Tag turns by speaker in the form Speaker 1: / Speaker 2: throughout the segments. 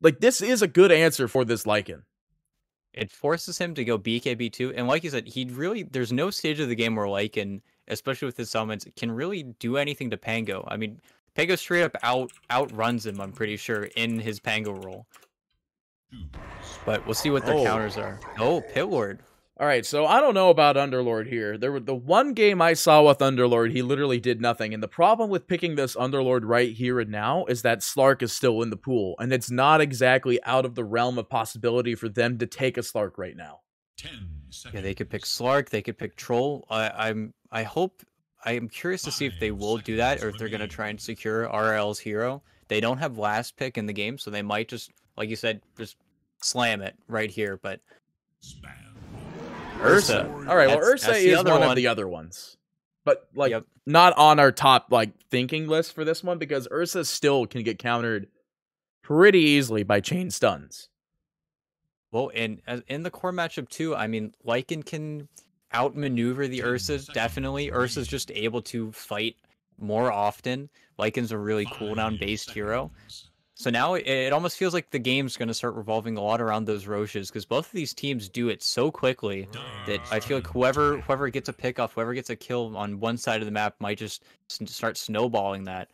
Speaker 1: Like, this is a good answer for this Lycan.
Speaker 2: It forces him to go BKB2, and like you said, there's no stage of the game where Lycan, especially with his summons, can really do anything to Pango. I mean, Pango straight up outruns him, I'm pretty sure, in his Pango role. But we'll see what their counters are. Oh, Pit Lord.
Speaker 1: All right, so I don't know about Underlord here. The one game I saw with Underlord, he literally did nothing. And the problem with picking this Underlord right here and now is that Slark is still in the pool. And it's not exactly out of the realm of possibility for them to take a Slark right now.
Speaker 3: 10 seconds.
Speaker 2: Yeah, they could pick Slark, they could pick Troll. I am curious to see if they will do that or if they're going to try and secure RL's hero. They don't have last pick in the game, so they might just, like you said, just slam it right here. But Ursa.
Speaker 1: All right, well, Ursa is one of the other ones. But, like, not on our top, like, thinking list for this one, because Ursa still can get countered pretty easily by chain stuns.
Speaker 2: Well, and in the core matchup, too, I mean, Lycan can outmaneuver the Ursas, definitely. Ursa's just able to fight more often. Lycan's a really cooldown-based hero. So now it almost feels like the game's going to start revolving a lot around those Roches, because both of these teams do it so quickly that I feel like whoever gets a pickoff, whoever gets a kill on one side of the map might just start snowballing that.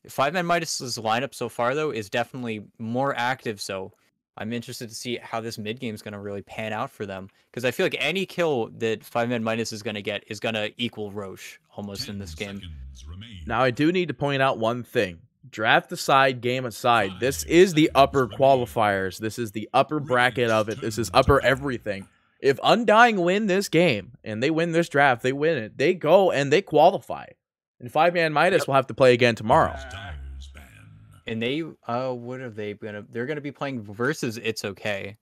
Speaker 2: 5ManMidas' lineup so far, though, is definitely more active, so I'm interested to see how this mid-game is going to really pan out for them, because I feel like any kill that 5ManMidas is going to get is going to equal Roche almost in this game.
Speaker 1: Now, I do need to point out one thing. Draft aside, game aside, this is the upper qualifiers. This is the upper bracket of it. This is upper everything. If Undying win this game, and they win this draft, they win it, they go and they qualify. And 5ManMidas will have to play again tomorrow.
Speaker 2: And they, what are they gonna? They're gonna be playing versus It's Okay.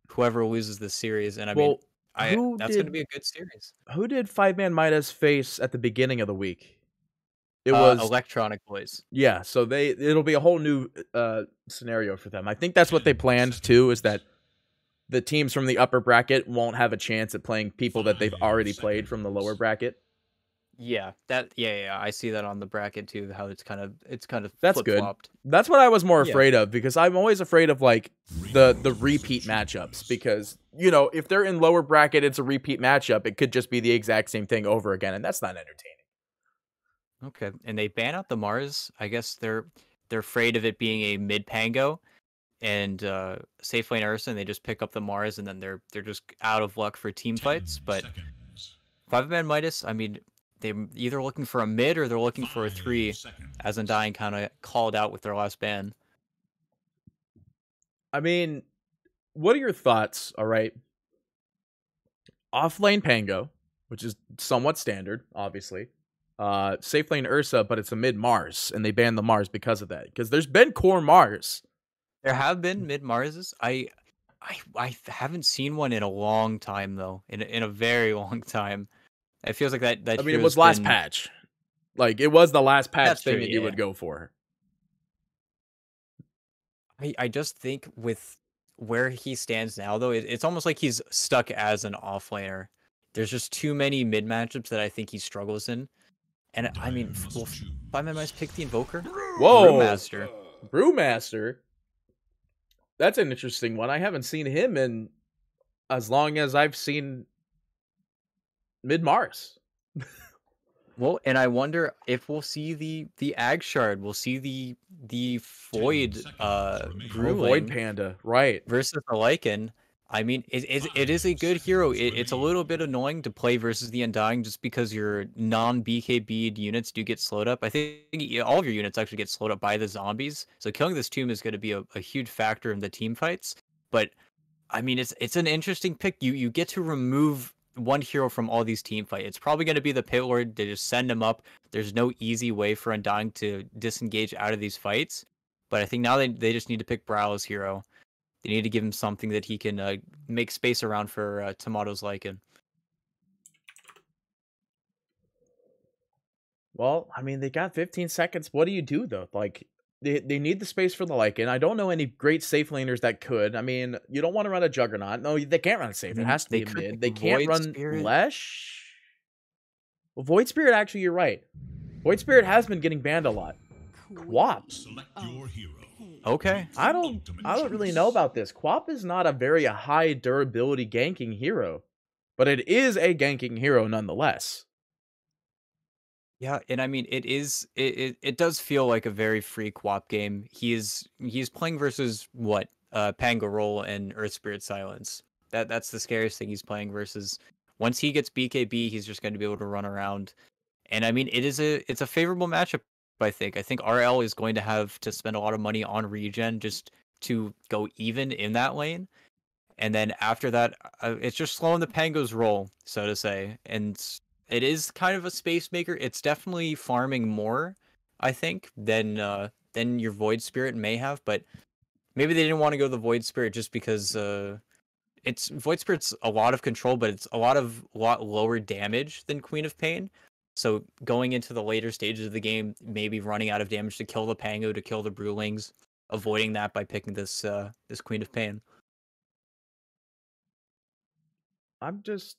Speaker 2: Whoever loses this series, and I mean, that's gonna be a good series.
Speaker 1: Who did 5ManMidas face at the beginning of the week? It was
Speaker 2: Electronic Boys.
Speaker 1: Yeah, so it'll be a whole new scenario for them. I think that's what they planned too, is that the teams from the upper bracket won't have a chance at playing people that they've already played from the lower bracket.
Speaker 2: Yeah, I see that on the bracket too. How it's kind of
Speaker 1: that's good. That's what I was more afraid of, because I'm always afraid of like the repeat matchups, because you know, if they're in lower bracket, it's a repeat matchup. It could just be the exact same thing over again, and that's not entertaining.
Speaker 2: Okay, and they ban out the Mars. I guess they're afraid of it being a mid Pango and safe lane Ursa, and they just pick up the Mars, and then they're just out of luck for team fights. But 5ManMidas, I mean, they're either looking for a mid or they're looking for a 3, as Undying kind of called out with their last ban.
Speaker 1: I mean, what are your thoughts? All right, off lane Pango, which is somewhat standard, obviously. Safe lane Ursa, but it's a mid Mars, and they banned the Mars because of that. Because there's been core Mars.
Speaker 2: There have been mid Marses. I haven't seen one in a long time though. In a very long time. It feels like that.
Speaker 1: I mean, it was last patch. Like, it was the last patch thing that you would go for.
Speaker 2: I just think with where he stands now, though, it's almost like he's stuck as an offlaner. There's just too many mid matchups that I think he struggles in. And I mean, will 5ManMidas pick the Invoker?
Speaker 1: Whoa! Brewmaster? That's an interesting one. I haven't seen him in as long as I've seen mid-Mars.
Speaker 2: Well, and I wonder if we'll see the Ag Shard. We'll see the Void
Speaker 1: Void Panda, right,
Speaker 2: versus the Lycan. I mean, it is a good hero. It's a little bit annoying to play versus the Undying just because your non-BKB'd units do get slowed up. I think all of your units actually get slowed up by the zombies. So killing this tomb is going to be a huge factor in the team fights. But, I mean, it's an interesting pick. You get to remove one hero from all these team fights. It's probably going to be the Pit Lord. They just send him up. There's no easy way for Undying to disengage out of these fights. But I think now they just need to pick Brow's hero. They need to give him something that he can make space around for Tomato's Lycan.
Speaker 1: Well, I mean, they got 15 seconds. What do you do, though? Like, they need the space for the Lycan. I don't know any great safe laners that could. I mean, you don't want to run a Juggernaut. No, they can't run a safe. It has to be a mid. They can't run Lesh. Well, Void Spirit, actually, you're right. Void Spirit has been getting banned a lot. Quap.
Speaker 3: Select your hero.
Speaker 2: Okay.
Speaker 1: I don't really know about this. Quap is not a very high durability ganking hero, but it is a ganking hero nonetheless.
Speaker 2: Yeah, and I mean it does feel like a very free co-op game. He's playing versus what? Pangoroll and Earth Spirit Silence. That's the scariest thing he's playing versus. Once he gets BKB, he's just going to be able to run around. And I mean it's a favorable matchup, I think. I think RL is going to have to spend a lot of money on regen just to go even in that lane. And then after that, it's just slowing the Pango's roll, so to say. And it is kind of a space maker. It's definitely farming more, I think, than your Void Spirit may have. But maybe they didn't want to go the Void Spirit just because it's Void Spirit's a lot of control, but it's a lot lower damage than Queen of Pain. So going into the later stages of the game, maybe running out of damage to kill the Pango, to kill the Brewlings, avoiding that by picking this this Queen of Pain.
Speaker 1: I'm just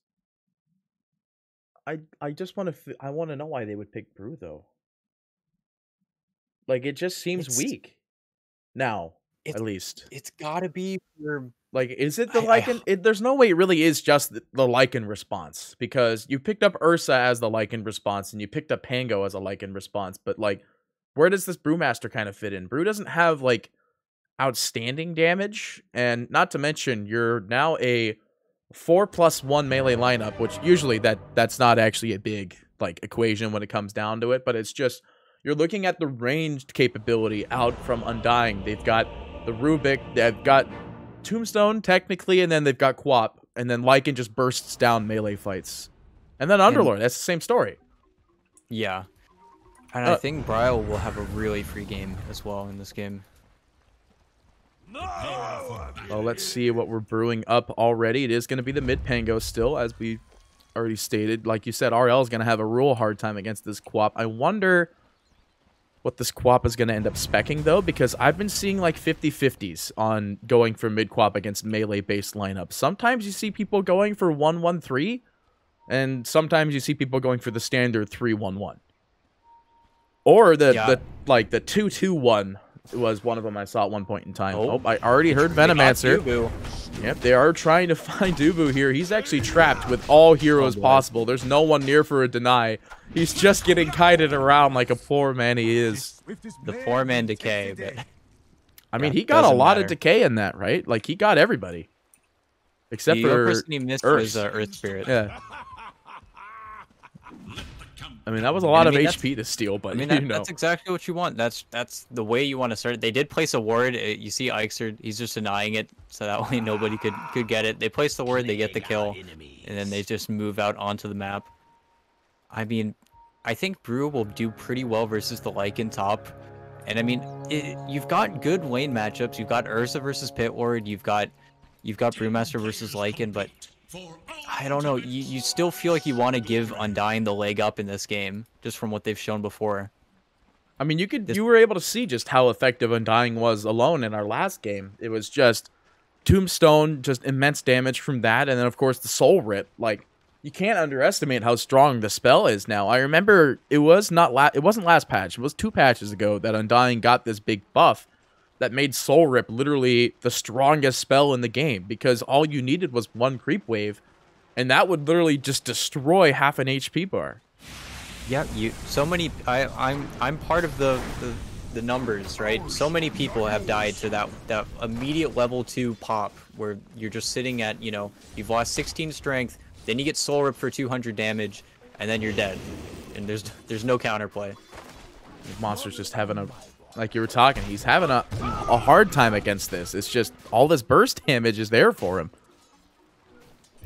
Speaker 1: I just want to I want to know why they would pick Brew though. Like it just seems weak. Now, at least.
Speaker 2: It's got to be for
Speaker 1: like is it the Lycan? There's no way it really is just the Lycan response, because you picked up Ursa as the Lycan response and you picked up Pango as a Lycan response, but like where does this Brewmaster kind of fit in? Brew doesn't have like outstanding damage, and not to mention you're now a 4+1 melee lineup, which usually that's not actually a big like equation when it comes down to it, but it's just you're looking at the ranged capability out from Undying. They've got the Rubik, they've got Tombstone technically, and then they've got Quap, and then Lycan just bursts down melee fights. And then Underlord, that's the same story.
Speaker 2: Yeah. And I think Bryle will have a really free game as well in this game.
Speaker 1: Well, let's see what we're brewing up already. It is going to be the mid Pango still, as we already stated. Like you said, RL is going to have a real hard time against this Quap. I wonder what this Quap is going to end up speccing, though, because I've been seeing like 50-50s on going for mid Quap against melee-based lineups. Sometimes you see people going for 1-1-3, and sometimes you see people going for the standard 3-1-1. Or the 2-2-1 was one of them I saw at one point in time. Oh, I already heard Venomancer. Yep, they are trying to find Dubu here. He's actually trapped with all heroes possible. There's no one near for a deny. He's just getting kited around like a poor man he is.
Speaker 2: The 4-man decay, but
Speaker 1: I mean, he got a lot of decay in that, right? Like, he got everybody. Except for
Speaker 2: the person he missed was Earth Spirit.
Speaker 1: Yeah. I mean, that was a lot of HP to steal, but
Speaker 2: I mean, that's exactly what you want. That's the way you want to start it. They did place a ward. You see Ixer, he's just denying it, so that way nobody could get it. They place the ward, they get the kill, and then they just move out onto the map. I mean, I think Brew will do pretty well versus the Lycan top. And I mean, you've got good lane matchups. You've got Ursa versus Pit Ward. You've got Brewmaster versus Lycan, but I don't know. You still feel like you want to give Undying the leg up in this game, just from what they've shown before.
Speaker 1: I mean, you were able to see just how effective Undying was alone in our last game. It was just Tombstone, just immense damage from that, and then of course the Soul Rip. Like, you can't underestimate how strong the spell is now. I remember it wasn't last patch. It was 2 patches ago that Undying got this big buff that made Soul Rip literally the strongest spell in the game, because all you needed was 1 creep wave, and that would literally just destroy half an HP bar.
Speaker 2: Yeah, I'm part of the numbers, right? So many people have died to that immediate level 2 pop where you're just sitting at, you've lost 16 strength, then you get Soul Rip for 200 damage, and then you're dead. And there's no counterplay.
Speaker 1: The monster's just having a, like you were talking, he's having a hard time against this. It's just all this burst damage is there for him.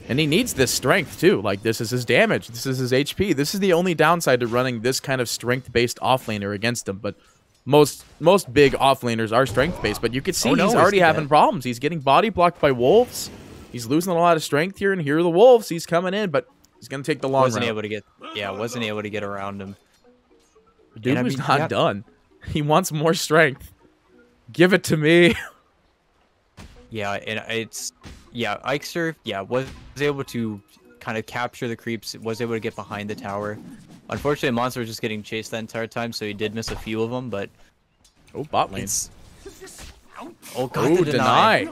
Speaker 1: And he needs this strength too. Like, this is his damage. This is his HP. This is the only downside to running this kind of strength-based offlaner against him. But most big offlaners are strength-based. But you can see he's already having problems. He's getting body blocked by wolves. He's losing a lot of strength here, and here are the wolves. He's coming in, but he's gonna take the long route.
Speaker 2: Wasn't able to get around him.
Speaker 1: Dude was not done. He wants more strength. Give it to me.
Speaker 2: Yeah, and Ixer, was able to kind of capture the creeps, was able to get behind the tower. Unfortunately, Monster was just getting chased that entire time, so he did miss a few of them, but
Speaker 1: bot lane.
Speaker 2: Oh, got
Speaker 1: Ooh,
Speaker 2: the deny.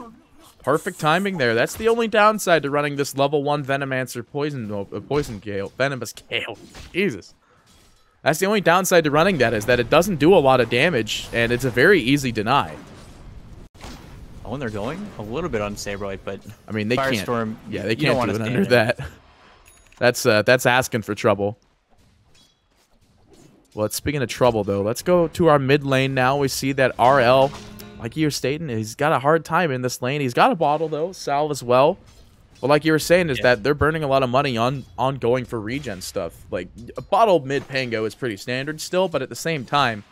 Speaker 1: Perfect timing there. That's the only downside to running this level 1 Venomancer Poison Gale. Venomous Gale. Jesus. That's the only downside to running that, is that it doesn't do a lot of damage, and it's a very easy deny.
Speaker 2: Oh, and they're going a little bit unstable, but
Speaker 1: I mean, they can't.
Speaker 2: Firestorm,
Speaker 1: Yeah, they can't do it under that. That's asking for trouble. Well, speaking of trouble, though, let's go to our mid lane now. We see that RL, like you were stating, he's got a hard time in this lane. He's got a bottle, though, salve as well. But like you were saying, is that they're burning a lot of money on going for regen stuff. Like, a bottle mid Pango is pretty standard still, but at the same time,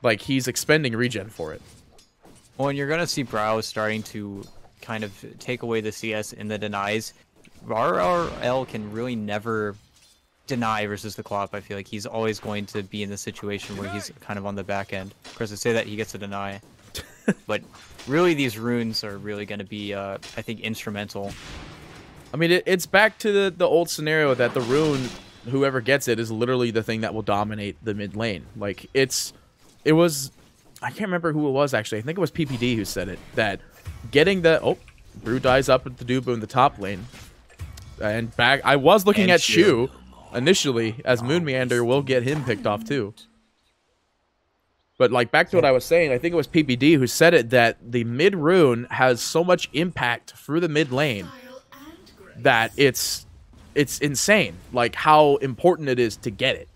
Speaker 1: like, he's expending regen for it.
Speaker 2: Well, and you're going to see Brau starting to kind of take away the CS in the denies. RRL can really never deny versus the Clop. I feel like he's always going to be in the situation where he's kind of on the back end. Of course, I say that he gets a deny. But really, these runes are really going to be, I think, instrumental.
Speaker 1: I mean, it's back to the old scenario that the rune, whoever gets it, is literally the thing that will dominate the mid lane. Like, it was, I can't remember who it was, actually. I think it was PPD who said it, that getting the, oh, Brew dies up with the Dubu in the top lane. And back, I was looking at Shu initially, as Moon Meander will get him picked off too. But like back to what I was saying, I think it was PPD who said it, that the mid rune has so much impact through the mid lane that it's insane, like how important it is to get it.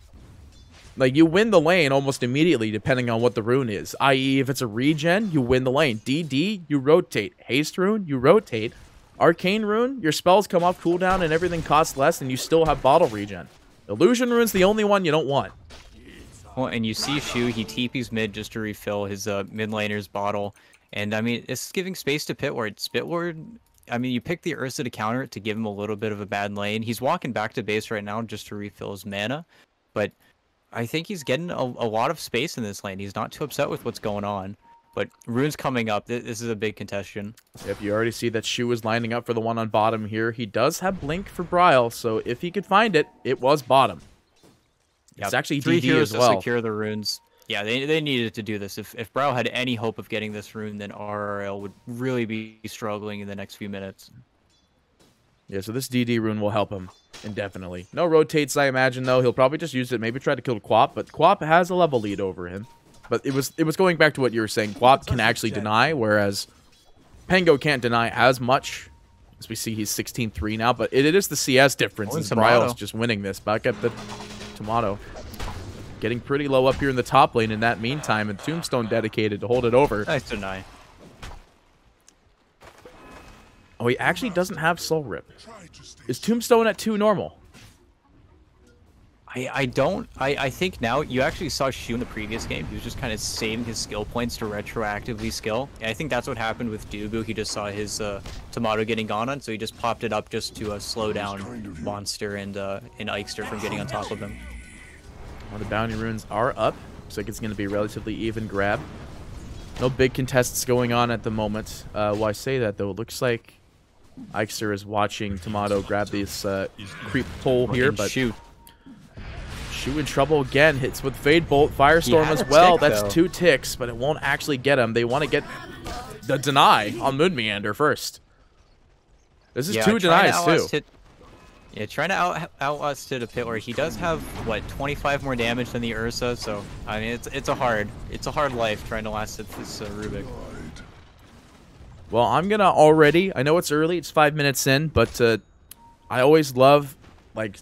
Speaker 1: Like, you win the lane almost immediately depending on what the rune is, i.e. if it's a regen, you win the lane. DD, you rotate. Haste rune, you rotate. Arcane rune, your spells come off cooldown and everything costs less and you still have bottle regen. Illusion rune's the only one you don't want.
Speaker 2: Well, and you see Shu, he TP's mid just to refill his mid laner's bottle. And I mean, it's giving space to Pitward. Pitward, I mean, you pick the Ursa to counter it to give him a little bit of a bad lane. He's walking back to base right now just to refill his mana. But I think he's getting a lot of space in this lane. He's not too upset with what's going on. But rune's coming up. This is a big contention.
Speaker 1: If you already see that Shu is lining up for the one on bottom here, he does have Blink for Bryle, so if he could find it, it was bottom. Yep. It's actually DD as well.
Speaker 2: To secure the runes. Yeah, they needed to do this. If Bryle had any hope of getting this rune, then RRL would really be struggling in the next few minutes.
Speaker 1: Yeah, so this DD rune will help him indefinitely. No rotates, I imagine, though. He'll probably just use it, maybe try to kill Quap, but Quap has a level lead over him. But it was going back to what you were saying. Quap can actually deny, whereas Pango can't deny as much. As we see, he's 16-3 now, but it is the CS difference. And Bryle's just winning this. Back at the Tomato. Getting pretty low up here in the top lane in that meantime, and Tombstone dedicated to hold it over.
Speaker 2: Nice deny.
Speaker 1: Oh, he actually doesn't have Soul Rip. Is Tombstone at 2 normal?
Speaker 2: I think now, you actually saw Shu in the previous game. He was just kind of saving his skill points to retroactively skill. And I think that's what happened with Dubu. He just saw his Tomato getting gone on, so he just popped it up just to slow down Monster and Ikester from getting on top of him.
Speaker 1: Well, the bounty runes are up. Looks like it's going to be a relatively even grab. No big contests going on at the moment. While I say that, though, it looks like Ikester is watching Tomato grab this creep pole here, but
Speaker 2: shoot.
Speaker 1: Shu in trouble again. Hits with Fade Bolt, Firestorm as well. That's 2 ticks, but it won't actually get him. They want to get the deny on Moon Meander first. This is 2 denies too.
Speaker 2: Yeah, trying to outlast to the pit where he does have what 25 more damage than the Ursa. So I mean, it's a hard life trying to last at this Rubik.
Speaker 1: Well, I'm gonna already. I know it's early. It's 5 minutes in, but I always love like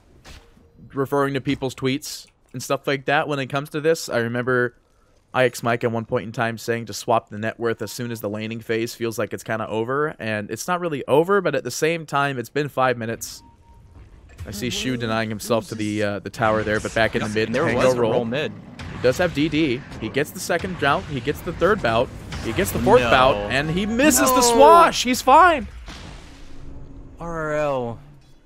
Speaker 1: referring to people's tweets and stuff like that when it comes to this. I remember IX Mike at one point in time saying to swap the net worth as soon as the laning phase feels like it's kind of over, and it's not really over, but at the same time, it's been 5 minutes. I see Shu denying himself to the tower there, but back in the mid.
Speaker 2: There was a roll mid.
Speaker 1: He does have DD. He gets the second bout. He gets the third bout. He gets the fourth bout, and he misses the swash. He's fine.
Speaker 2: RRL.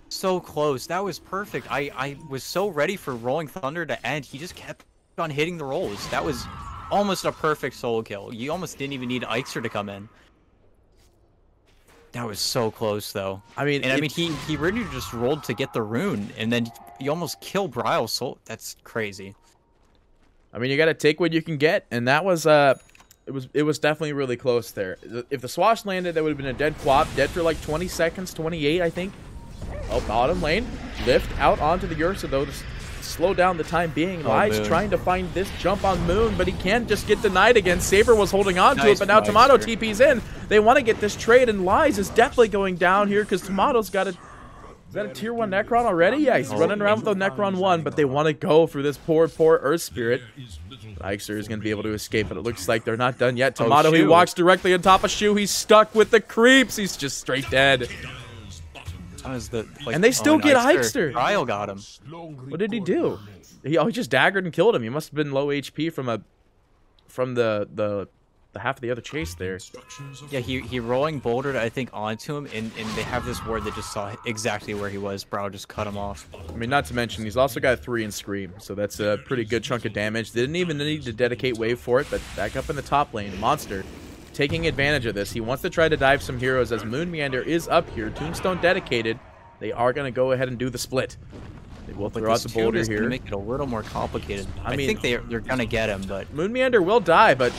Speaker 2: So close. That was perfect. I was so ready for Rolling Thunder to end. He just kept on hitting the rolls. That was almost a perfect solo kill. You almost didn't even need Ikester to come in. That was so close, though. I mean, he really just rolled to get the rune, and then you almost kill Bryle. So that's crazy.
Speaker 1: I mean, you got to take what you can get, and that was It was definitely really close there. If the swash landed, that would have been a dead quap. Dead for like 20 seconds, 28, I think. Oh, bottom lane. Lift out onto the Ursa, though, to slow down the time being. Lies trying to find this jump on Moon, but he can't just get denied again. Saber was holding on to it, but now Tomato TP's in. They want to get this trade, and Lies is definitely going down here because Tomato's got a... Is that a tier 1 Necron already? Yeah, he's running around with a Necron 1, but they want to go for this poor Earth Spirit. Ixer is going to be able to escape, but it looks like they're not done yet. Tomato, he walks directly on top of Shu. He's stuck with the creeps. He's just straight dead. And they still get Ixer.
Speaker 2: Ryle got him.
Speaker 1: What did he do? He just daggered and killed him. He must have been low HP from the half of the other chase there.
Speaker 2: Yeah, he rolling bouldered, I think, onto him, and they have this ward that just saw exactly where he was. Brow just cut him off.
Speaker 1: I mean, not to mention, he's also got 3 in Scream, so that's a pretty good chunk of damage. Didn't even need to dedicate wave for it, but back up in the top lane, Monster taking advantage of this. He wants to try to dive some heroes as Moon Meander is up here. Tombstone dedicated. They are going to go ahead and do the split. They will throw out the boulder here.
Speaker 2: To make it a little more complicated. I think they're gonna get him, but
Speaker 1: Moon Meander will die. But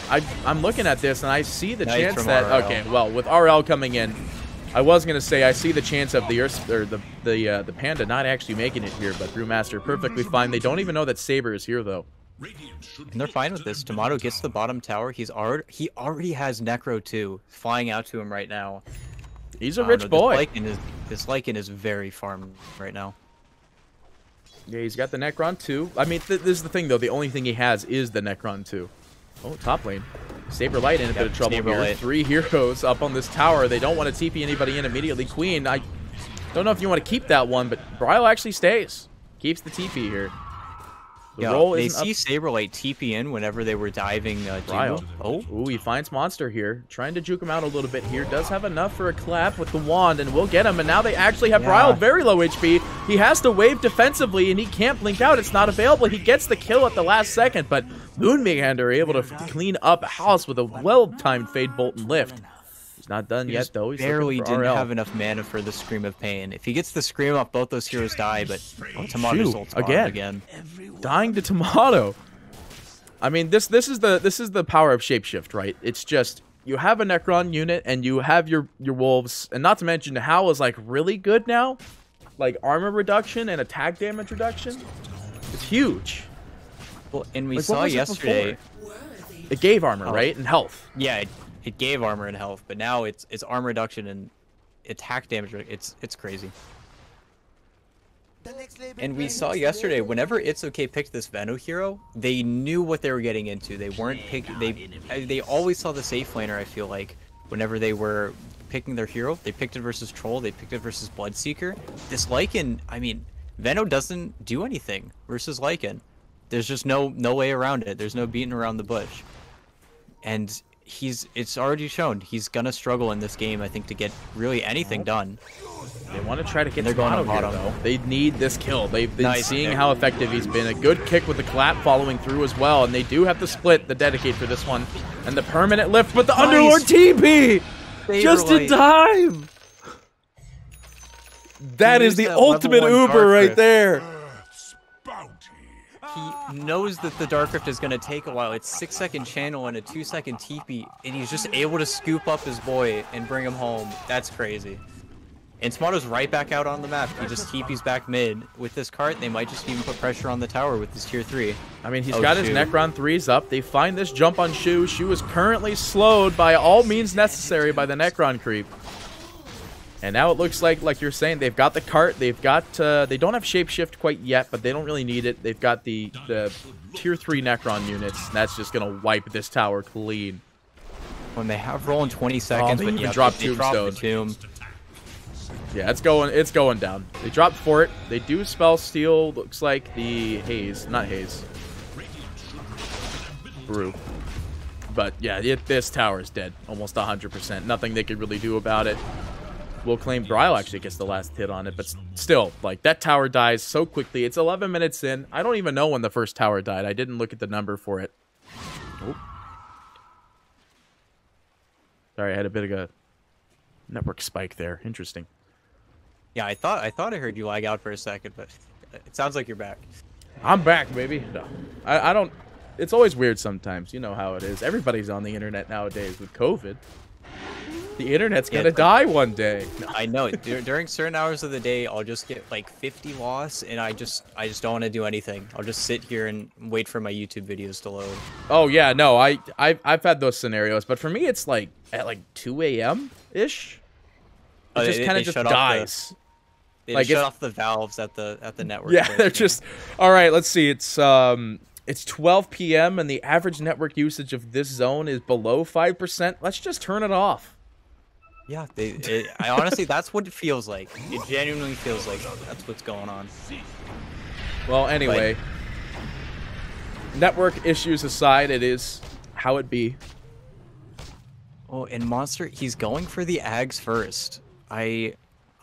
Speaker 1: I'm looking at this and I see the chance that okay, well, with RL coming in, I was gonna say I see the chance of the Panda not actually making it here, but Brewmaster perfectly fine. They don't even know that Saber is here though.
Speaker 2: And they're fine with this. Tomato gets the bottom tower. He already has Necro 2 flying out to him right now.
Speaker 1: He's a rich boy.
Speaker 2: This Lycan is very farmed right now.
Speaker 1: Yeah, he's got the Necron 2. I mean, this is the thing, though. The only thing he has is the Necron 2. Oh, top lane. Saber Light in a bit of trouble here. 3 heroes up on this tower. They don't want to TP anybody in immediately. Queen, I don't know if you want to keep that one, but Bryle actually stays. Keeps the TP here.
Speaker 2: They see Saberlight TP in whenever they were diving
Speaker 1: Bryle. Oh, he finds Monster here. Trying to juke him out a little bit here. Does have enough for a clap with the wand, and will get him. And now they actually have Bryle very low HP. He has to wave defensively, and he can't blink out. It's not available. He gets the kill at the last second, but Moon Meander able to clean up a house with a well-timed Fade Bolt and Lift. He's not done yet, though. He's
Speaker 2: barely didn't have enough mana for the Scream of Pain. If he gets the Scream up, both those heroes die, but Tomato's ult again.
Speaker 1: Dying to Tomato. I mean, this is the power of Shapeshift, right? It's just you have a Necron unit and you have your wolves, and not to mention Hal is like really good now, like armor reduction and attack damage reduction. It's huge.
Speaker 2: Well, and we saw yesterday.
Speaker 1: It gave armor, right, and health.
Speaker 2: Yeah, it gave armor and health, but now it's armor reduction and attack damage. It's crazy. And we saw yesterday, whenever It's Okay picked this Veno hero, they knew what they were getting into. They weren't they always saw the safe laner, I feel like. Whenever they were picking their hero, they picked it versus Troll, they picked it versus Bloodseeker. This Lycan, I mean, Veno doesn't do anything versus Lycan. There's just no way around it. There's no beating around the bush. And it's already shown he's gonna struggle in this game, I think, to get really anything done.
Speaker 1: They want to try to get Tomato here, though. They need this kill. They've been seeing how effective he's been. A good kick with the clap following through as well, and they do have to split the dedicate for this one. And the permanent lift, but the Underlord TP! Just in time! That is the ultimate Uber right there.
Speaker 2: He knows that the Dark Rift is going to take a while. It's 6-second channel and a 2-second TP, and he's just able to scoop up his boy and bring him home. That's crazy. And Tomato's right back out on the map. He just TP's back mid. With this cart, they might just even put pressure on the tower with his tier 3.
Speaker 1: I mean, he's got his Necron 3s up. They find this jump on Shu. Shu is currently slowed by all means necessary by the Necron creep. And now it looks like you're saying, they've got the cart. They've got, they don't have Shapeshift quite yet, but they don't really need it. They've got the tier 3 Necron units. And that's just going to wipe this tower clean.
Speaker 2: When they have roll in 20 seconds,
Speaker 1: but
Speaker 2: yeah,
Speaker 1: drop
Speaker 2: they drop the tomb.
Speaker 1: Yeah, it's going down. They drop Fort. They do spell steal. Looks like the Haze, not Haze. Brew. But yeah, this tower is dead. Almost 100%. Nothing they could really do about it. We'll claim Bryle actually gets the last hit on it, but still, like, that tower dies so quickly. It's 11 minutes in. I don't even know when the first tower died. I didn't look at the number for it. Oh. Sorry, I had a bit of a network spike there. Interesting.
Speaker 2: Yeah, I thought I heard you lag out for a second, but it sounds like you're back.
Speaker 1: I'm back, baby. No, I don't. it's always weird sometimes. You know how it is. Everybody's on the internet nowadays with COVID. The internet's gonna die one day.
Speaker 2: I know. During certain hours of the day, I'll just get like 50 loss, and I just don't want to do anything. I'll just sit here and wait for my YouTube videos to load.
Speaker 1: Oh yeah, no, I've had those scenarios, but for me, it's like at like 2 a.m. ish. It just kind of just dies.
Speaker 2: They like shut off the valves at the network.
Speaker 1: Yeah, they're just all right. Let's see. It's 12 p.m. and the average network usage of this zone is below 5%. Let's just turn it off.
Speaker 2: Yeah, I honestly, that's what it feels like. It genuinely feels like that's what's going on.
Speaker 1: Well, anyway, network issues aside, it is how it be.
Speaker 2: Oh, and Monster, he's going for the Ags first. I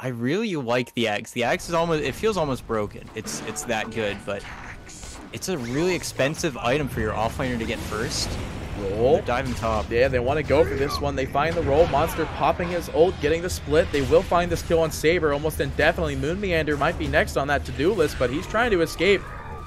Speaker 2: really like the Ags. The Ags is almost, it feels almost broken. It's that good, but it's a really expensive item for your offlaner to get first.
Speaker 1: Roll.
Speaker 2: They're diving top.
Speaker 1: Yeah, they want to go for this one. They find the roll. Monster popping his ult, getting the split. They will find this kill on Saber almost indefinitely. Moonmeander might be next on that to-do list, but he's trying to escape.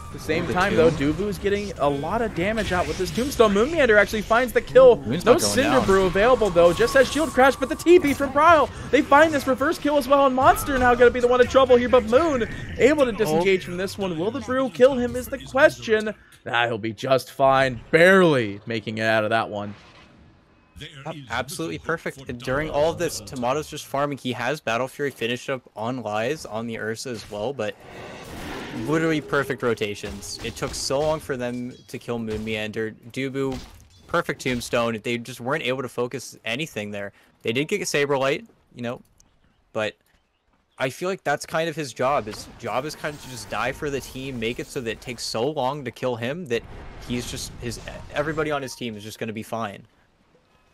Speaker 1: At the same time, though, Dubu's getting a lot of damage out with this tombstone. Moonmeander actually finds the kill. No Cinder Brew available, though. Just has shield crash, but the TP from Bryle. They find this reverse kill as well, and Monster now going to be the one in trouble here, but Moon able to disengage from this one. Will the Brew kill him is the question. He'll be just fine. Barely making it out of that one.
Speaker 2: Absolutely perfect. And during all of this, Tomato's just farming. He has Battle Fury finished up on Lies, on the Ursa as well, but literally perfect rotations. It took so long for them to kill Moonmeander. Dubu, perfect tombstone. They just weren't able to focus anything there. They did get a Saberlight, you know, but I feel like that's kind of his job. His job is kind of to just die for the team, make it so that it takes so long to kill him that he's just, everybody on his team is just going to be fine.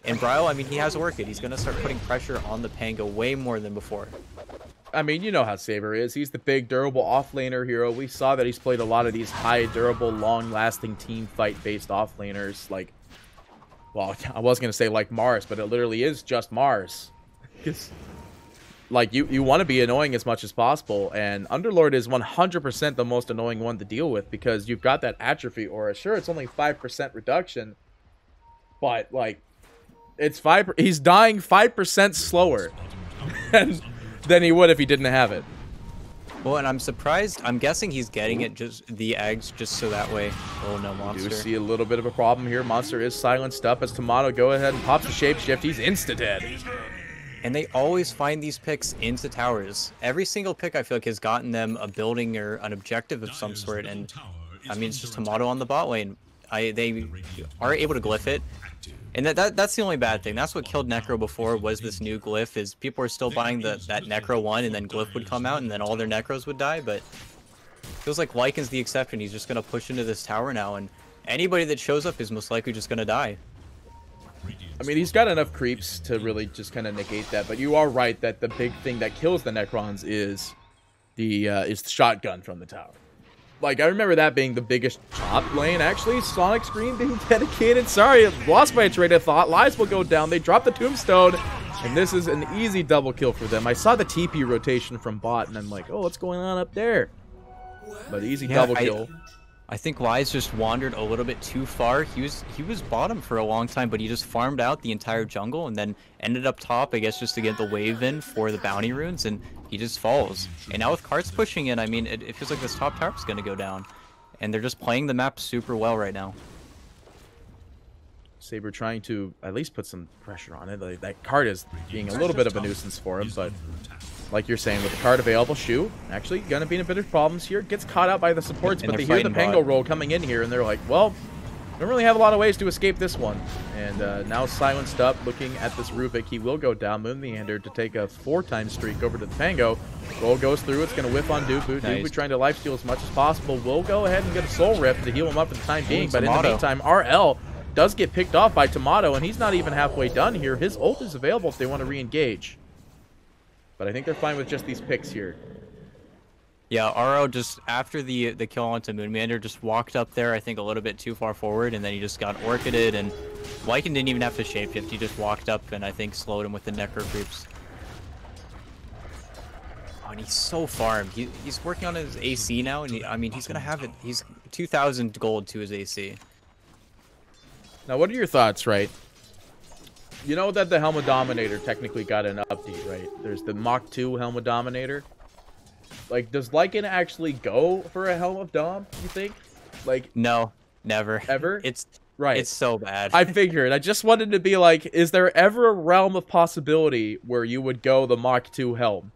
Speaker 2: And Bryle, I mean, he has work it. He's going to start putting pressure on the Pango way more than before.
Speaker 1: I mean, you know how Saber is. He's the big, durable offlaner hero. We saw that he's played a lot of these high, durable, long-lasting team fight-based offlaners. Like, well, I was going to say like Mars, but it literally is just Mars. Like, you want to be annoying as much as possible, and Underlord is 100% the most annoying one to deal with because you've got that atrophy aura. Sure, it's only 5% reduction, but, like, it's he's dying 5% slower than he would if he didn't have it.
Speaker 2: Well, and I'm surprised. I'm guessing he's getting it the eggs just so that way. Oh no, Monster.
Speaker 1: You do see a little bit of a problem here. Monster is silenced up as Tomato go ahead and pops a shapeshift. He's insta-dead.
Speaker 2: And they always find these picks into towers. Every single pick I feel like has gotten them a building or an objective of some sort. And I mean, it's just Tomato on the bot lane. They are able to glyph it. And that's the only bad thing. That's what killed Necro before, was this new glyph, is people are still buying that Necro one, and then glyph would come out, and then all their Necros would die, but it feels like Lycan's the exception. He's just going to push into this tower now, and anybody that shows up is most likely just going to die.
Speaker 1: I mean, he's got enough creeps to really just kind of negate that, but you are right that the big thing that kills the Necrons is the shotgun from the tower. Like, I remember that being the biggest top lane, actually. Sonic Scream being dedicated. Sorry, lost my train of thought. Lies will go down. They drop the tombstone, and this is an easy double kill for them. I saw the TP rotation from bot, and I'm like, oh, what's going on up there? But easy double kill.
Speaker 2: I think Lies just wandered a little bit too far. He was bottom for a long time, but he just farmed out the entire jungle and then ended up top, I guess, just to get the wave in for the bounty runes, and he just falls. And now with carts pushing in, I mean, it feels like this top tower is going to go down. And they're just playing the map super well right now.
Speaker 1: Saber trying to at least put some pressure on it. Like, that card is being a little bit of a nuisance for him, but like you're saying, with the card available, Shu actually going to be in a bit of problems here. Gets caught out by the supports, but they hear the Pango roll coming in here, and they're like, well, we don't really have a lot of ways to escape this one. And now silenced up, looking at this Rubik. He will go down. Moonmeander to take a 4-time streak over to the Pango. Roll goes through. It's going to whiff on Dupu. Dupu trying to lifesteal as much as possible. Will go ahead and get a Soul Rift to heal him up for the time being. But in the meantime, RL does get picked off by Tomato, and he's not even halfway done here. His ult is available if they want to re-engage. But I think they're fine with just these picks here.
Speaker 2: Yeah, RO just, after the kill onto Moonmeander, just walked up there, I think, a little bit too far forward, and then he just got orchided, and Lycan didn't even have to shapeshift. He just walked up and I think slowed him with the Necro creeps. Oh, and he's so farmed. He's working on his AC now, and I mean, he's going to have it. He's 2,000 gold to his AC.
Speaker 1: Now, what are your thoughts, right? You know that the Helmet Dominator technically got an update, right? There's the Mach 2 Helmet Dominator. Like, does Lycan actually go for a Helm of Dom, you think? Like,
Speaker 2: no, never.
Speaker 1: Ever?
Speaker 2: It's
Speaker 1: right.
Speaker 2: It's so bad.
Speaker 1: I figured. I just wanted to be like, is there ever a realm of possibility where you would go the Mach 2 Helm?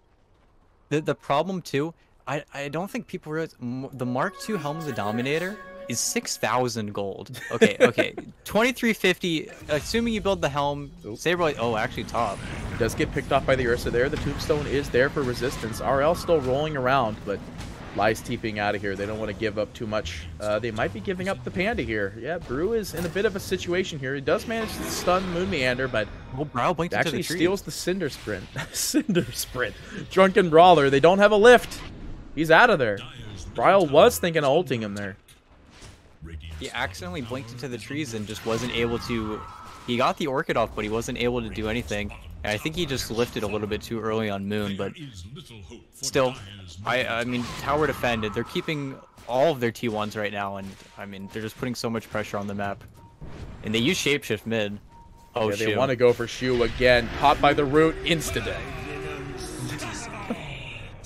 Speaker 2: The problem, too, I don't think people realize the Mark II Helm of the Dominator is 6,000 gold. Okay, okay. 2350, assuming you build the helm, Saberlight, oh, actually top.
Speaker 1: Does get picked off by the Ursa there. The Tombstone is there for resistance. RL still rolling around, but Lie's TPing out of here. They don't want to give up too much. They might be giving up the Panda here. Yeah, Brew is in a bit of a situation here. He does manage to stun Moon Meander, but
Speaker 2: actually
Speaker 1: steals the Cinder Sprint. Cinder Sprint. Drunken Brawler. They don't have a lift. He's out of there. Bryle was thinking of ulting him there.
Speaker 2: He accidentally blinked into the trees and just wasn't able to... He got the Orchid off, but he wasn't able to do anything. And I think he just lifted a little bit too early on Moon, but still, I mean, tower defended. They're keeping all of their T1s right now, and I mean, they're just putting so much pressure on the map. And they use Shapeshift mid. Oh,
Speaker 1: yeah, they want to go for Shu again. Caught by the root instantly.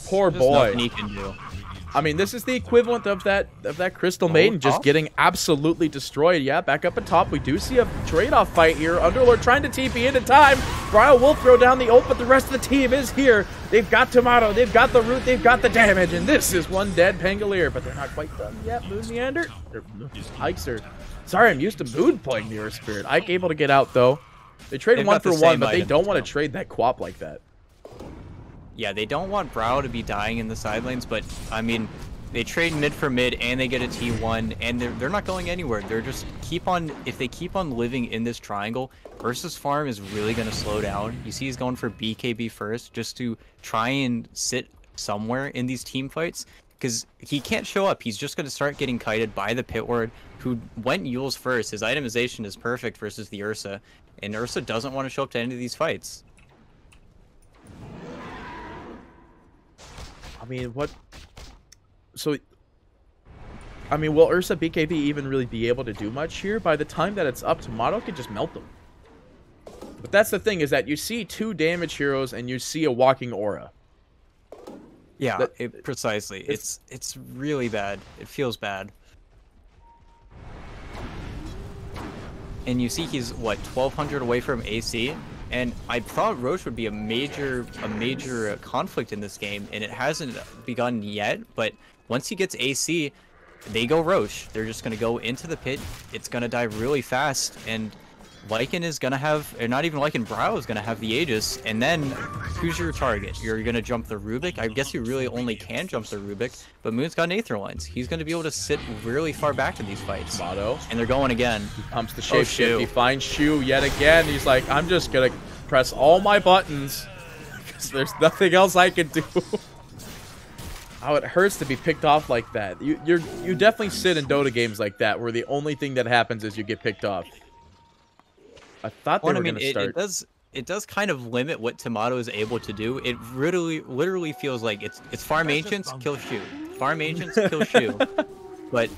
Speaker 1: Poor boy.
Speaker 2: Nothing he can do.
Speaker 1: I mean, this is the equivalent of that Crystal Maiden just getting absolutely destroyed. Yeah, back up at top. We do see a trade-off fight here. Underlord trying to TP into time. Bryle will throw down the ult, but the rest of the team is here. They've got Tomato, they've got the root, they've got the damage, and this is one dead Pangolier, but they're not quite done yet. Moon Meander? Ike's are... Sorry, I'm used to Moon playing the Earth Spirit. Ike able to get out, though. They traded one for one, but they don't want to trade that Quap like that.
Speaker 2: Yeah, they don't want Brow to be dying in the side lanes, but, I mean, they trade mid for mid, and they get a T1, and they're not going anywhere. They're just if they keep on living in this triangle, Ursa's farm is really going to slow down. You see he's going for BKB first, just to try and sit somewhere in these team fights, because he can't show up. He's just going to start getting kited by the Pit Ward, who went Yules first. His itemization is perfect versus the Ursa, and Ursa doesn't want to show up to any of these fights.
Speaker 1: I mean, what... So, I mean, will Ursa BKB even really be able to do much here? By the time that it's up, Tomato could just melt them. But that's the thing, is that you see two damage heroes and you see a walking aura.
Speaker 2: Yeah, precisely. It's really bad. It feels bad. And you see he's, what, 1,200 away from AC? And I thought Roche would be a major conflict in this game, and it hasn't begun yet. But once he gets AC, they go Roche. They're just going to go into the pit. It's going to die really fast, and Lycan is going to have, or not even Lycan, Brow is going to have the Aegis. And then, who's your target? You're going to jump the Rubik? I guess you really only can jump the Rubik, but Moon's got an Aether Lines. He's going to be able to sit really far back in these fights.
Speaker 1: Motto.
Speaker 2: And they're going again.
Speaker 1: He pumps the Shapeshift. He finds Shu yet again. He's like, I'm just going to press all my buttons because there's nothing else I can do. Oh, it hurts to be picked off like that. You definitely sit in Dota games like that where the only thing that happens is you get picked off. I thought they were going to start.
Speaker 2: It does kind of limit what Tomato is able to do. It literally feels like it's farm ancients, kill Shu. Farm ancients, kill Shu. But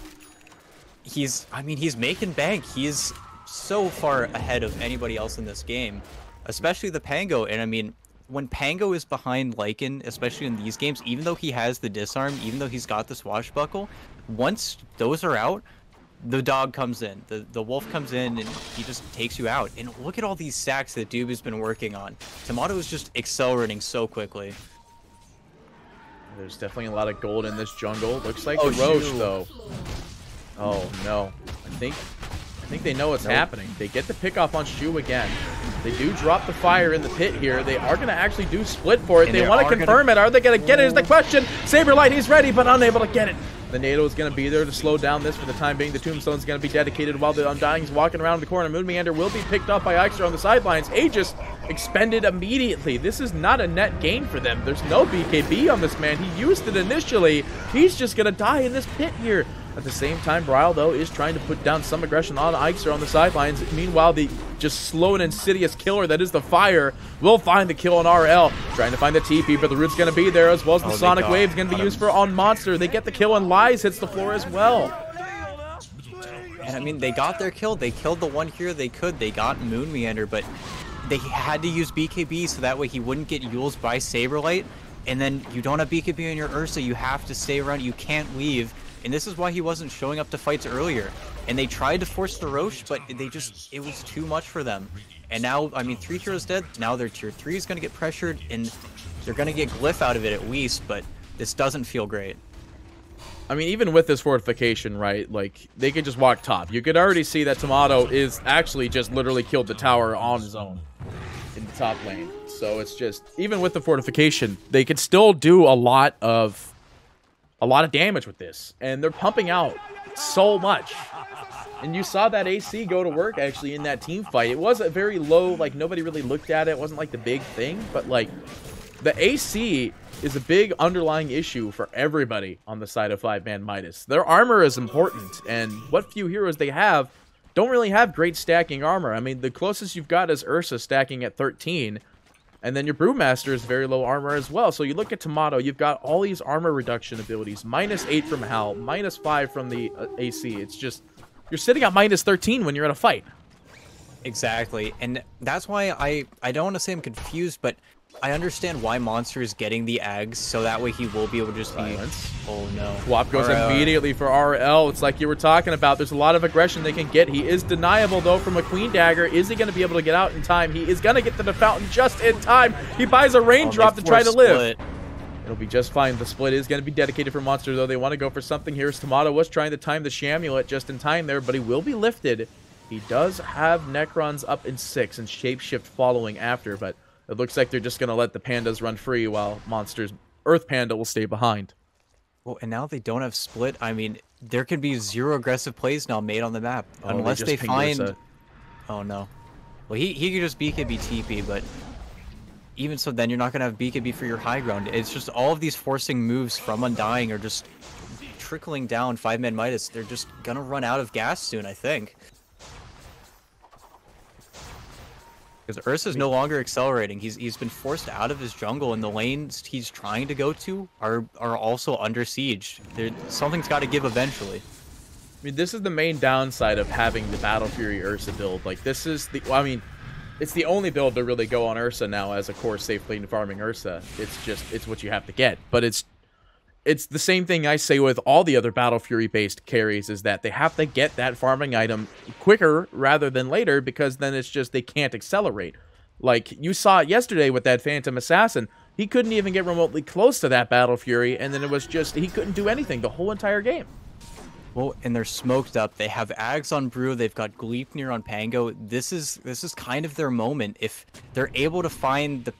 Speaker 2: he's making bank. He's so far ahead of anybody else in this game, especially the Pango. And I mean, when Pango is behind Lycan, especially in these games, even though he has the disarm, even though he's got the swashbuckle, once those are out, the dog comes in, the wolf comes in, and he just takes you out. And look at all these stacks that Doob has been working on. Tomato is just accelerating so quickly.
Speaker 1: There's definitely a lot of gold in this jungle. Looks like the Roche, though. Oh, no. I think they know what's happening. They get the pick off on Shu again. They do drop the fire in the pit here. They are going to actually do split for it. They want to confirm it. Are they going to get it is the question. Saberlight, he's ready, but unable to get it. The NATO is going to be there to slow down this for the time being. The Tombstone is going to be dedicated while the Undying is walking around the corner. Moon Meander will be picked up by Ixter on the sidelines. Aegis expended immediately. This is not a net gain for them. There's no BKB on this man. He used it initially. He's just going to die in this pit here. At the same time, Bryle, though, is trying to put down some aggression on Ixter on the sidelines. Meanwhile, the just slow and insidious killer that is the fire will find the kill on RL. Trying to find the TP, but the root's going to be there, as well as the Sonic Wave is going to be used on Monster. They get the kill, and Lies hits the floor as well.
Speaker 2: And I mean, they got their kill. They killed the one hero they could. They got Moon Meander, but they had to use BKB so that way he wouldn't get Yules by Saberlight. And then you don't have BKB on your Ursa. You have to stay around. You can't leave. And this is why he wasn't showing up to fights earlier. And they tried to force the Roche, but it was too much for them. And now, I mean, 3 heroes dead. Now their tier 3 is going to get pressured, and they're going to get Glyph out of it at least, but this doesn't feel great.
Speaker 1: I mean, even with this fortification, right, like, they could just walk top. You could already see that Tomato is actually just literally killed the tower on his own in the top lane. So it's just, even with the fortification, they could still do a lot of damage with this. And they're pumping out so much. And you saw that AC go to work, actually, in that team fight. It was a very low, like, nobody really looked at it. It wasn't, like, the big thing. But, like, the AC is a big underlying issue for everybody on the side of 5ManMidas. Their armor is important, and what few heroes they have don't really have great stacking armor. I mean, the closest you've got is Ursa stacking at 13, and then your Brewmaster is very low armor as well. So you look at Tomato, you've got all these armor reduction abilities, -8 from Hal, -5 from the AC. It's just, you're sitting at -13 when you're in a fight.
Speaker 2: Exactly, and that's why I don't want to say I'm confused, but I understand why Monster is getting the Ags, so that way he will be able to just be... Oh no.
Speaker 1: Swap goes immediately for RL. It's like you were talking about. There's a lot of aggression they can get. He is deniable, though, from a Queen Dagger. Is he going to be able to get out in time? He is going to get to the fountain just in time. He buys a raindrop to try to live. It'll be just fine. The split is going to be dedicated for Monster, though. They want to go for something here. Tomato was trying to time the Shamulet just in time there, but he will be lifted. He does have Necrons up in 6 and Shapeshift following after, but it looks like they're just going to let the Pandas run free while Monster's Earth Panda will stay behind.
Speaker 2: Well, and now they don't have split. I mean, there could be 0 aggressive plays now made on the map. Unless they find... Ursa. Oh, no. Well, he could just BKB TP, but even so, then you're not going to have BKB for your high ground. It's just all of these forcing moves from Undying are just trickling down 5ManMidas. They're just going to run out of gas soon, I think. Because Ursa's no longer accelerating. He's been forced out of his jungle, and the lanes he's trying to go to are also under siege. Something's got to give eventually.
Speaker 1: I mean, this is the main downside of having the Battle Fury Ursa build. Like, this is the... Well, I mean, it's the only build to really go on Ursa now as a core safe lane farming Ursa. It's what you have to get. But it's the same thing I say with all the other Battle Fury-based carries, is that they have to get that farming item quicker rather than later, because then it's just they can't accelerate. Like, you saw it yesterday with that Phantom Assassin. He couldn't even get remotely close to that Battle Fury, and then it was just, he couldn't do anything the whole entire game.
Speaker 2: Well, and they're smoked up. They have Ags on Brew. They've got Gleipnir on Pango. This is kind of their moment. If they're able to find the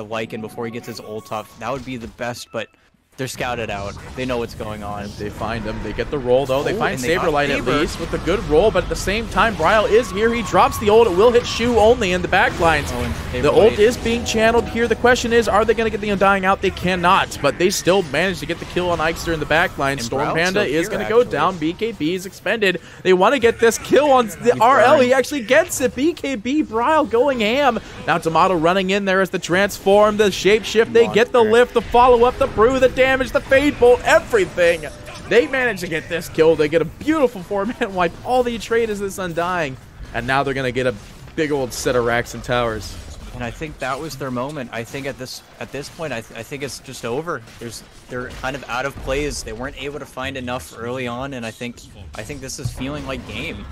Speaker 2: Lycan before he gets his ult off, that would be the best, but... They're scouted out. They know what's going on.
Speaker 1: They find him. They get the roll, though. They find Saberlight at least with a good roll, but at the same time, Bryle is here. He drops the ult. It will hit Shu only in the backlines. The ult is being channeled here. The question is, are they going to get the Undying out? They cannot, but they still managed to get the kill on Eichster in the backline. Storm Panda is going to go down. BKB is expended. They want to get this kill on the RL. He actually gets it. BKB, Bryle going ham. Now Tomato running in there as the transform, the shapeshift. They get the lift, the follow-up, the brew, the damage, the fade bolt, everything. They manage to get this kill. They get a beautiful 4-man wipe. All they trade is this Undying, and now they're gonna get a big old set of racks and towers.
Speaker 2: And I think that was their moment. I think at this point, I think it's just over. They're kind of out of plays. They weren't able to find enough early on, and I think this is feeling like game.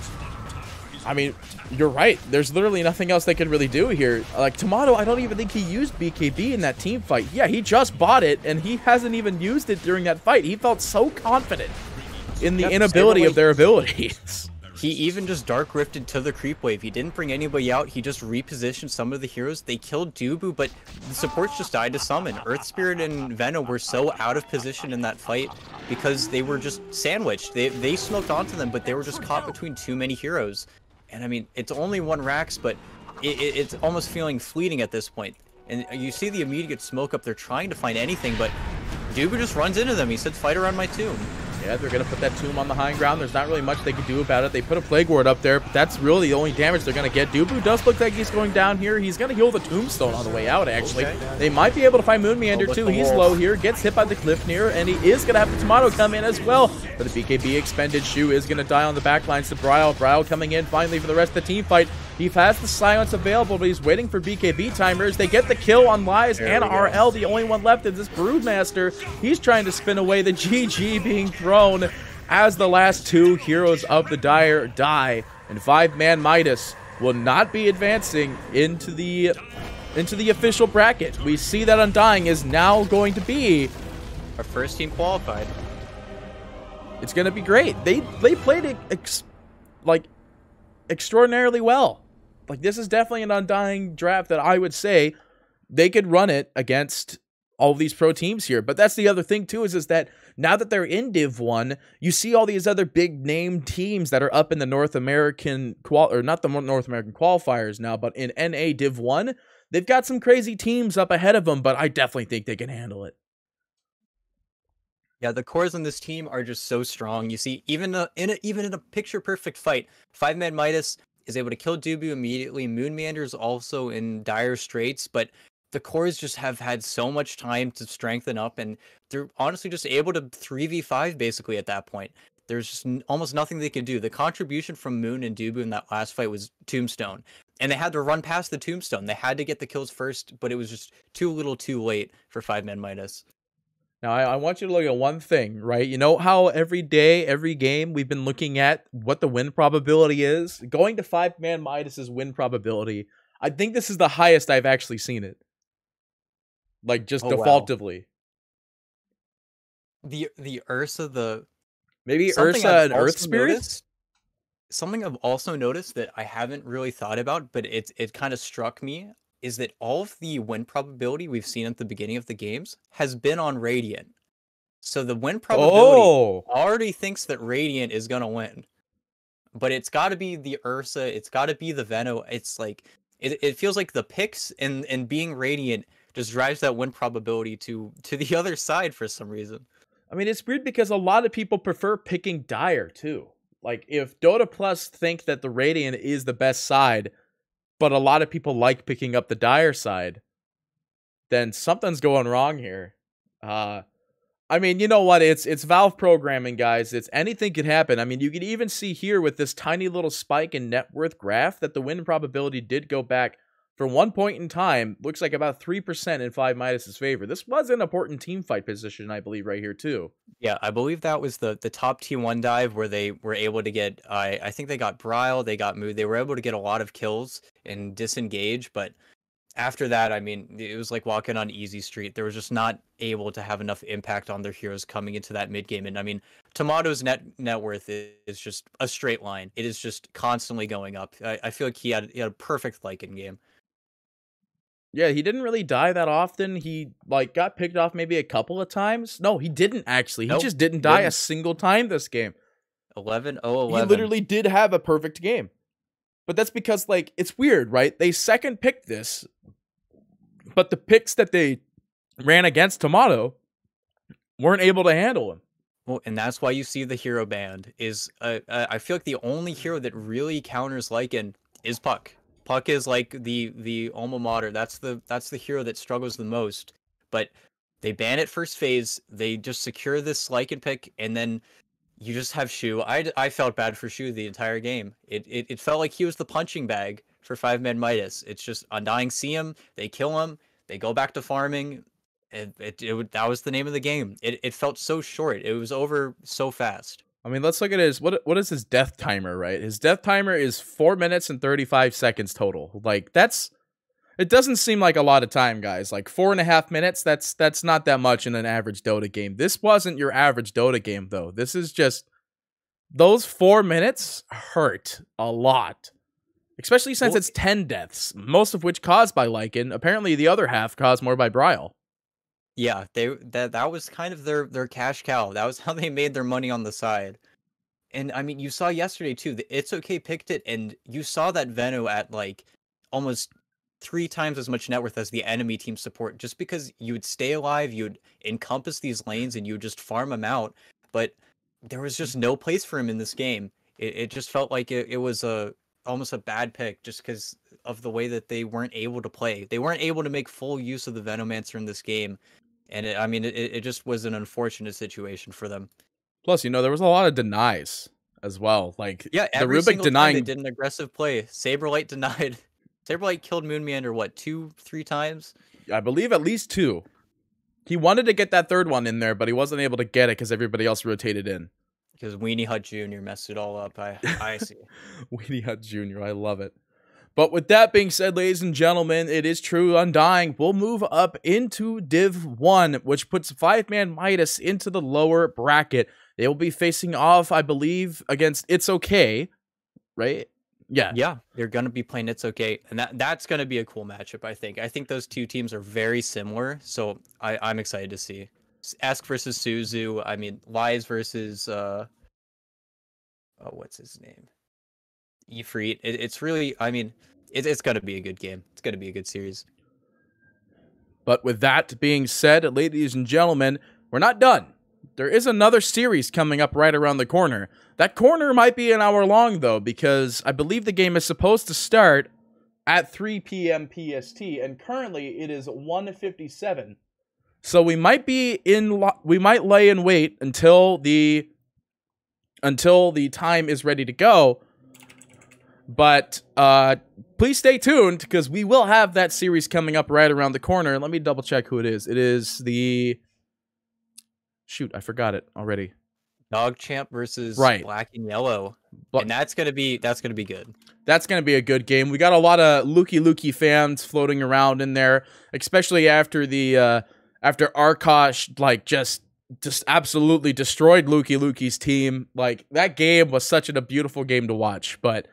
Speaker 1: I mean, you're right. There's literally nothing else they could really do here. Like, Tomato, I don't even think he used BKB in that team fight. Yeah, he just bought it, and he hasn't even used it during that fight. He felt so confident in the inability of their abilities.
Speaker 2: He even just dark rifted to the creep wave. He didn't bring anybody out. He just repositioned some of the heroes. They killed Dubu, but the supports just died to summon. Earth Spirit and Venom were so out of position in that fight because they were just sandwiched. They smoked onto them, but they were just caught between too many heroes. And I mean, it's only 1 Rax, but it's almost feeling fleeting at this point. And you see the immediate smoke up. They're trying to find anything, but Dubu just runs into them. He said, "Fight around my tomb."
Speaker 1: Yeah, they're going to put that tomb on the high ground. There's not really much they can do about it. They put a Plague Ward up there, but that's really the only damage they're going to get. Dubu does look like he's going down here. He's going to heal the tombstone on the way out, actually. Okay. They might be able to find Moon Meander, too. He's low here, gets hit by the cliff near, and he is going to have the Tomato come in as well. But the BKB expended. Shu is going to die on the backlines to Bryle. Bryle coming in finally for the rest of the team fight. He has the silence available, but he's waiting for BKB timers. They get the kill on Lies and RL. The only one left is this Broodmaster. He's trying to spin away the GG being thrown as the last two heroes of the Dire die. And 5ManMidas will not be advancing into the official bracket. We see that Undying is now going to be
Speaker 2: our first team qualified.
Speaker 1: It's going to be great. They played it extraordinarily well. Like, this is definitely an Undying draft that I would say they could run it against all of these pro teams here. But that's the other thing too, is that now that they're in Div 1, you see all these other big name teams that are up in the North American not the North American qualifiers now, but in NA Div 1, they've got some crazy teams up ahead of them, but I definitely think they can handle it.
Speaker 2: Yeah, the cores on this team are just so strong. You see, even in a picture-perfect fight, 5ManMidas is able to kill Dubu immediately. Moon Meander's also in dire straits, but the cores just have had so much time to strengthen up, and they're honestly just able to 3v5 basically at that point. There's just almost nothing they can do. The contribution from Moon and Dubu in that last fight was Tombstone, and they had to run past the Tombstone. They had to get the kills first, but it was just too little too late for 5ManMidas.
Speaker 1: Now, I want you to look at one thing, right? You know how every day, every game, we've been looking at what the win probability is? Going to 5ManMidas' win probability, I think this is the highest I've actually seen it. Like, just defaultively.
Speaker 2: Wow. The Ursa,
Speaker 1: maybe Ursa and Earth Spirits?
Speaker 2: Something I've also noticed that I haven't really thought about, but it kind of struck me, is that all of the win probability we've seen at the beginning of the games has been on Radiant. So the win probability already thinks that Radiant is going to win. But it's got to be the Ursa, it's got to be the Veno. It's like, it feels like the picks and being Radiant just drives that win probability to the other side for some reason.
Speaker 1: I mean, it's weird because a lot of people prefer picking Dire too. Like, if Dota Plus think that the Radiant is the best side, but a lot of people like picking up the Dire side, then something's going wrong here. I mean, you know what? It's Valve programming, guys. It's anything could happen. I mean, you can even see here with this tiny little spike in net worth graph that the win probability did go back for one point in time. Looks like about 3% in 5ManMidas' favor. This was an important team fight position, I believe, right here too.
Speaker 2: Yeah, I believe that was the top T1 dive where they were able to get, I think they got Bryle, they got Mood, they were able to get a lot of kills and disengage, but after that, I mean, it was like walking on easy street. They were just not able to have enough impact on their heroes coming into that mid game. And I mean, Tomato's net worth is just a straight line. It is just constantly going up. I feel like he had a perfect Lycan game.
Speaker 1: Yeah, he didn't really die that often. He, like, got picked off maybe a couple of times. No, he didn't, actually. He just didn't die a single time this game.
Speaker 2: 11.
Speaker 1: He literally did have a perfect game. But that's because, like, it's weird, right? They second picked this, but the picks that they ran against Tomato weren't able to handle him.
Speaker 2: Well, and that's why you see the hero band is, I feel like the only hero that really counters Lycan is Puck. Puck is like the alma mater. That's the hero that struggles the most. But they ban it first phase. They just secure this Lycan pick, and then you just have Shu. I felt bad for Shu the entire game. It felt like he was the punching bag for 5ManMidas. It's just Undying see him, they kill him, they go back to farming. That was the name of the game. It felt so short. It was over so fast.
Speaker 1: I mean, let's look at his, what is his death timer, right? His death timer is 4 minutes and 35 seconds total. Like, it doesn't seem like a lot of time, guys. Like, 4.5 minutes, that's not that much in an average Dota game. This wasn't your average Dota game, though. This is just, those 4 minutes hurt a lot. Especially since it's 10 deaths, most of which caused by Lycan. Apparently, the other half caused more by Bryle.
Speaker 2: Yeah, that was kind of their cash cow. That was how they made their money on the side. And I mean, you saw yesterday too, the It's Okay picked it, and you saw that Veno at like almost 3 times as much net worth as the enemy team support, just because you would stay alive, you'd encompass these lanes, and you would just farm them out. But there was just no place for him in this game. It just felt like it was almost a bad pick just because of the way that they weren't able to play. They weren't able to make full use of the Venomancer in this game. And it just was an unfortunate situation for them.
Speaker 1: Plus, there was a lot of denies as well. Like,
Speaker 2: yeah,
Speaker 1: the
Speaker 2: every
Speaker 1: Rubik
Speaker 2: single
Speaker 1: denying.
Speaker 2: time they did an aggressive play. Saberlight denied. Saberlight killed Moonmeander, what, 2-3 times?
Speaker 1: I believe at least 2. He wanted to get that third one in there, but he wasn't able to get it because everybody else rotated in.
Speaker 2: Because Weenie Hut Jr. messed it all up. I see.
Speaker 1: Weenie Hut Jr., I love it. But with that being said, ladies and gentlemen, it is true. Undying will move up into Div 1, which puts 5ManMidas into the lower bracket. They will be facing off, I believe, against It's Okay, right? Yeah.
Speaker 2: Yeah, they're going to be playing It's Okay. And that's going to be a cool matchup, I think. I think those two teams are very similar, so I'm excited to see. Esk versus Suzu. I mean, Lies versus... what's his name? Ifrit. It's really, I mean, it's going to be a good game. It's going to be a good series.
Speaker 1: But with that being said, ladies and gentlemen, we're not done. There is another series coming up right around the corner. That corner might be an hour long, though, because I believe the game is supposed to start at 3 p.m. PST, and currently it is 1:57. So we might lay in wait until the time is ready to go. But please stay tuned, because we will have that series coming up right around the corner. Let me double check who it is. It is the... Shoot, I forgot it already.
Speaker 2: Dogchamp versus
Speaker 1: right.
Speaker 2: Black and Yellow. And that's gonna be good. That's
Speaker 1: gonna be a good game. We got a lot of Lukey fans floating around in there, especially after the after Arkosh like just absolutely destroyed Lukey's team. Like, that game was such a beautiful game to watch. But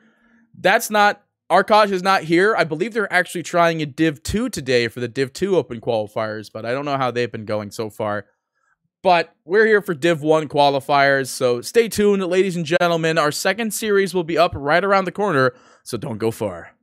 Speaker 1: that's not... Arkosh is not here. I believe they're actually trying a Div 2 today for the Div 2 Open Qualifiers, but I don't know how they've been going so far. But we're here for Div 1 Qualifiers, so stay tuned, ladies and gentlemen. Our second series will be up right around the corner, so don't go far.